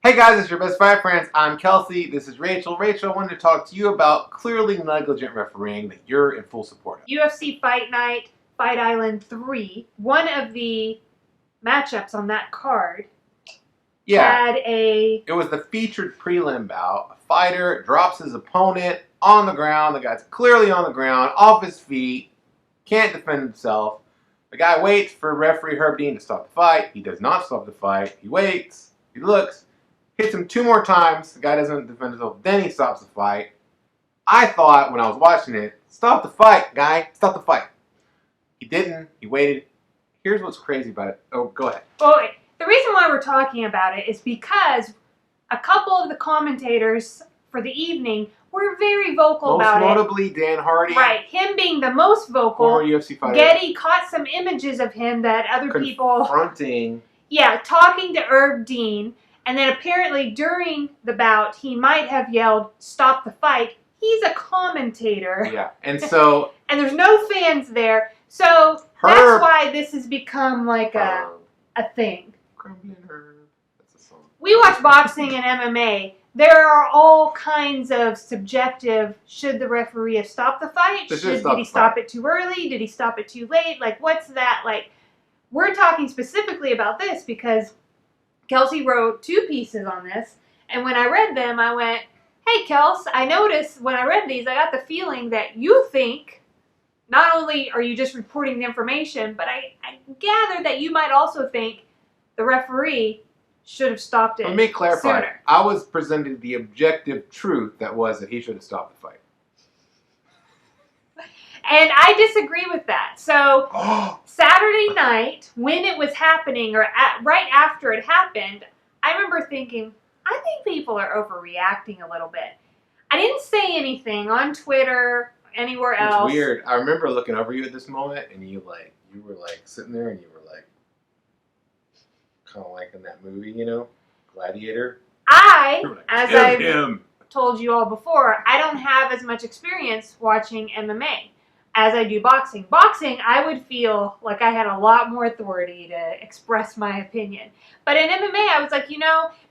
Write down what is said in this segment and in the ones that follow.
Hey guys, it's your best fight friends. I'm Kelsey. This is Rachel. Rachel, I wanted to talk to you about clearly negligent refereeing that you're in full support of. UFC Fight Night, Fight Island 3. One of the matchups on that card had a... It was the featured prelim bout. A fighter drops his opponent on the ground. The guy's clearly on the ground, off his feet, can't defend himself. The guy waits for referee Herbert to stop the fight. He does not stop the fight. He waits. He looks. Hits him 2 more times. The guy doesn't defend himself. Then he stops the fight. I thought when I was watching it, stop the fight, guy. Stop the fight. He didn't. He waited. Here's what's crazy about it. Oh, go ahead. Well, the reason why we're talking about it is because a couple of the commentators for the evening were very vocal about it. Most notably, Dan Hardy. Right. Him being the most vocal. Former UFC fighter. Getty caught some images of him that other people... Confronting. Yeah, talking to Herb Dean. And then apparently during the bout, he might have yelled, "Stop the fight." He's a commentator. Yeah, and so... and there's no fans there. So that's why this has become like a thing. That's a song. We watch boxing and MMA. There are all kinds of subjective, should the referee have stopped the fight? Did he stop it too early? Did he stop it too late? Like, what's that? Like, we're talking specifically about this because Kelsey wrote 2 pieces on this, and when I read them, I went, hey, Kels, I noticed when I read these, I got the feeling that you think not only are you just reporting the information, but I gather that you might also think the referee should have stopped it. Let me clarify. Sooner. I was presenting the objective truth that was that he should have stopped the fight. And I disagree with that. So Saturday night, when it was happening, or right after it happened, I remember thinking, I think people are overreacting a little bit. I didn't say anything on Twitter, anywhere else. It's weird. I remember looking over you at this moment, and you were sitting there, and you were kind of like in that movie, Gladiator. As I've told you all before, I don't have as much experience watching MMA as I do boxing. Boxing, I would feel like I had a lot more authority to express my opinion. But in MMA, I was like,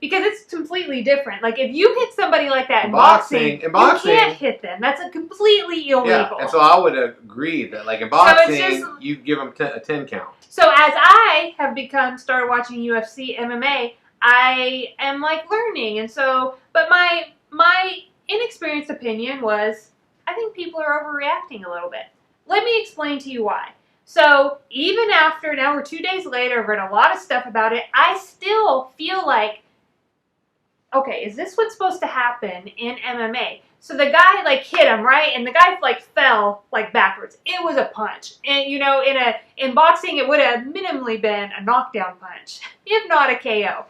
because it's completely different. Like, if you hit somebody like that in boxing, you can't hit them. That's a completely illegal. Yeah, and so I would agree that, like, in boxing, you give them a 10 count. So as I have started watching UFC, MMA, I am, learning. And so, but my inexperienced opinion was, I think people are overreacting a little bit. Let me explain to you why. So even after, now we're 2 days later, I've read a lot of stuff about it, I still feel like, okay, is this what's supposed to happen in MMA? So the guy hit him, right? And the guy fell backwards. It was a punch. And in boxing it would have minimally been a knockdown punch, if not a KO.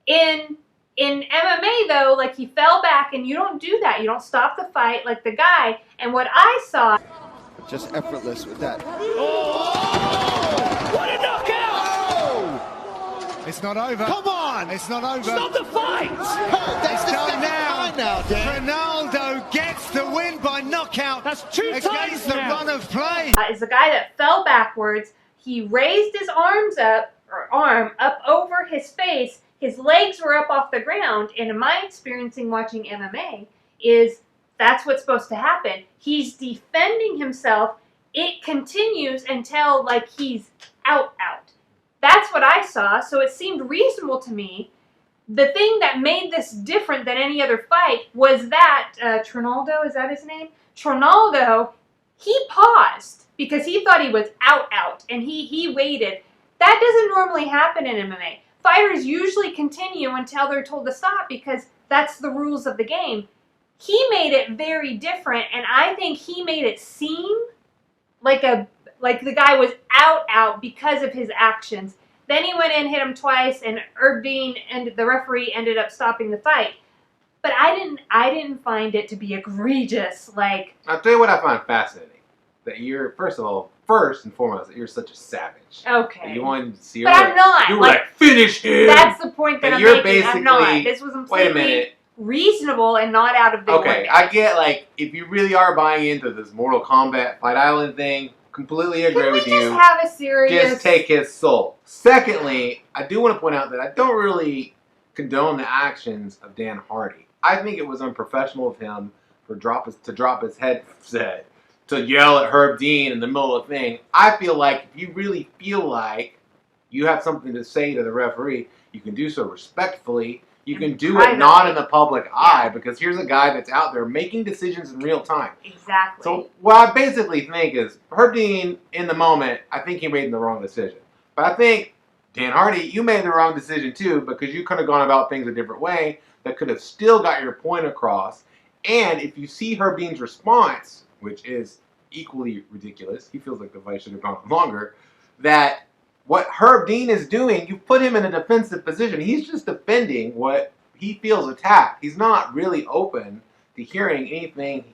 In MMA though, he fell back, and you don't do that. You don't stop the fight like the guy. And what I saw, just effortless with that. Oh! What a knockout! Oh! It's not over. Come on! It's not over. Stop the fight! It's done now, Dan. Trinaldo gets the win by knockout. That's 2 times against the run of play. Is the guy that fell backwards. He raised his arm up over his face. His legs were up off the ground. And in my experiencing watching MMA that's what's supposed to happen. He's defending himself. It continues until he's out. That's what I saw. So it seemed reasonable to me. The thing that made this different than any other fight was that Trinaldo, is that his name? Trinaldo, he paused because he thought he was out, and he waited. That doesn't normally happen in MMA. Fighters usually continue until they're told to stop because that's the rules of the game. He made it very different, and I think he made it seem like the guy was out because of his actions. Then he went in, hit him twice, and Herb Dean and the referee ended up stopping the fight. But I didn't find it to be egregious. I'll tell you what I find fascinating. That you're, first and foremost, that you're such a savage. Okay. That you wanted to see but I'm not. You were finish him! That's the point that I'm making. I'm not. This was wait a minute. reasonable and not out of the ordinary. Okay, I get, if you really are buying into this Mortal Kombat Fight Island thing, completely agree Can we with just you. have a serious... Just take his soul. Secondly, I do want to point out that I don't really condone the actions of Dan Hardy. I think it was unprofessional of him to drop his headset, to yell at Herb Dean in the middle of the thing. I feel like if you really feel like you have something to say to the referee, you can do so respectfully. You can do it not in the public eye, because here's a guy that's out there making decisions in real time. Exactly. So what I basically think is, Herb Dean, in the moment, I think he made the wrong decision. But I think, Dan Hardy, you made the wrong decision too, because you could have gone about things a different way that could have still got your point across. And if you see Herb Dean's response, which is equally ridiculous, he feels like the fight should have gone on longer, that what Herb Dean is doing, you put him in a defensive position. He's just defending what he feels attacked. He's not really open to hearing anything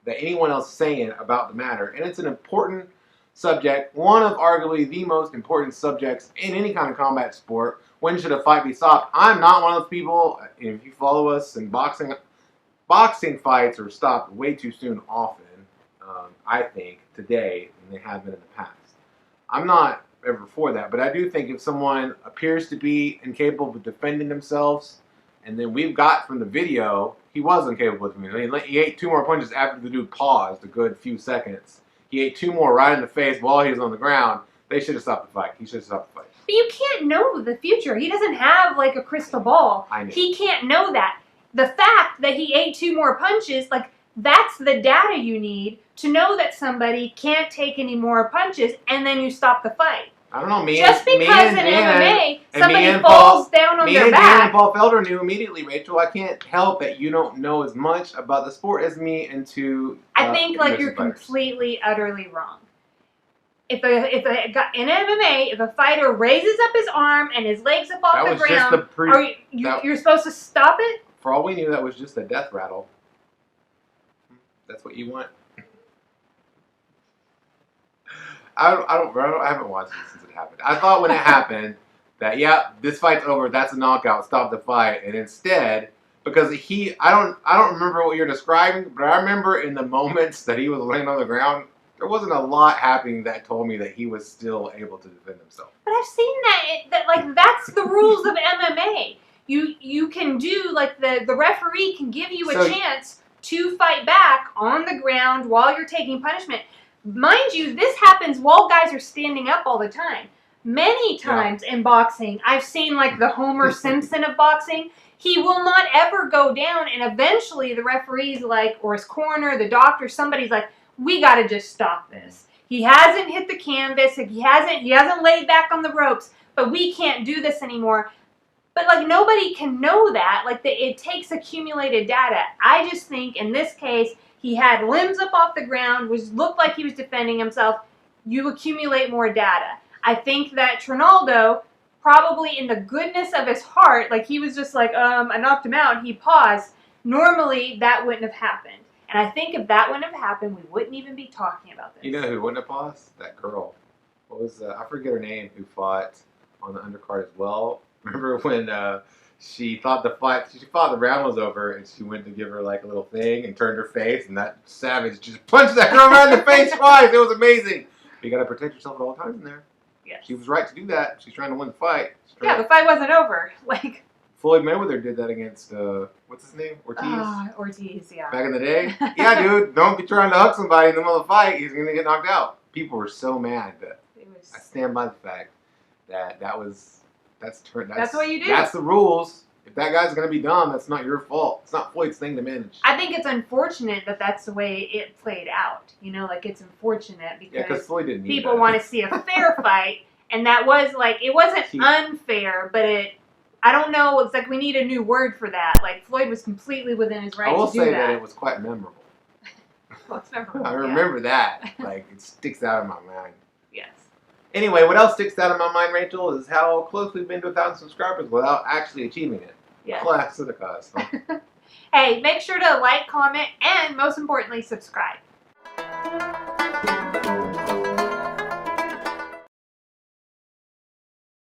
that anyone else is saying about the matter. And it's an important subject, one of arguably the most important subjects in any kind of combat sport. When should a fight be stopped? I'm not one of those people. If you follow us in boxing fights are stopped way too soon often, I think, today than they have been in the past. I'm not ever for that, but I do think if someone appears to be incapable of defending themselves, and then we've got from the video, he was incapable of defending. He ate 2 more punches after the dude paused a good few seconds. He ate 2 more right in the face while he was on the ground. They should have stopped the fight. He should have stopped the fight. But you can't know the future. He doesn't have like a crystal ball. I know. He can't know that. The fact that he ate 2 more punches, like, that's the data you need to know that somebody can't take any more punches, and then you stop the fight. I don't know, Just because in MMA somebody falls down on their Dan back. and Paul Felder knew immediately, Rachel. I can't help that you don't know as much about the sport as me into. I think like UFC you're fighters. completely, utterly wrong. In MMA, if a fighter raises up his arm and his legs up off the ground, you're supposed to stop it? For all we knew, that was just a death rattle. That's what you want. I haven't watched it since it happened. I thought when it happened that, yeah, this fight's over, that's a knockout, stop the fight. And instead, because I don't remember what you're describing, but I remember in the moments that he was laying on the ground, there wasn't a lot happening that told me that he was still able to defend himself. But I've seen that that's the rules of MMA. You can do, like, the referee can give you a chance to fight back on the ground while you're taking punishment. Mind you, this happens while guys are standing up all the time. Many times in boxing, I've seen like the Homer Simpson of boxing. He will not ever go down, and eventually the referee's like, or his corner, the doctor, somebody's like, we got to just stop this. He hasn't hit the canvas, he hasn't laid back on the ropes, but we can't do this anymore. But like nobody can know that. Like it takes accumulated data. I just think in this case, he had limbs up off the ground, looked like he was defending himself. You accumulate more data. I think that Trinaldo, probably in the goodness of his heart, like he was just like, I knocked him out, and he paused. Normally, that wouldn't have happened. And I think if that wouldn't have happened, we wouldn't even be talking about this. You know who wouldn't have paused? That girl. What was, I forget her name, who fought on the undercard as well. Remember when she thought the round was over, and she went to give her like a little thing and turned her face, and that savage just punched that girl right in the face twice. It was amazing. You got to protect yourself at all times in there. Yes. She was right to do that. She's trying to win the fight. Yeah, the fight wasn't over. Like Floyd Mayweather did that against what's his name? Ortiz. Ortiz, yeah. Back in the day. Yeah, dude. Don't be trying to hug somebody in the middle of the fight. He's gonna get knocked out. People were so mad, but I stand by the fact that that's what you do. That's the rules. If that guy's going to be dumb, that's not your fault. It's not Floyd's thing to manage. I think it's unfortunate that that's the way it played out. You know, like it's unfortunate because Floyd didn't need people want to see a fair fight, and that was like, it wasn't unfair, but I don't know, it's like we need a new word for that. Like Floyd was completely within his right to do that. I will say that it was quite memorable. Well, it's memorable. I remember that. Like, it sticks out in my mind. Yes. Anyway, what else sticks out in my mind, Rachel, is how close we've been to 1,000 subscribers without actually achieving it. Yes. Class of the cause. Hey, make sure to like, comment, and most importantly, subscribe.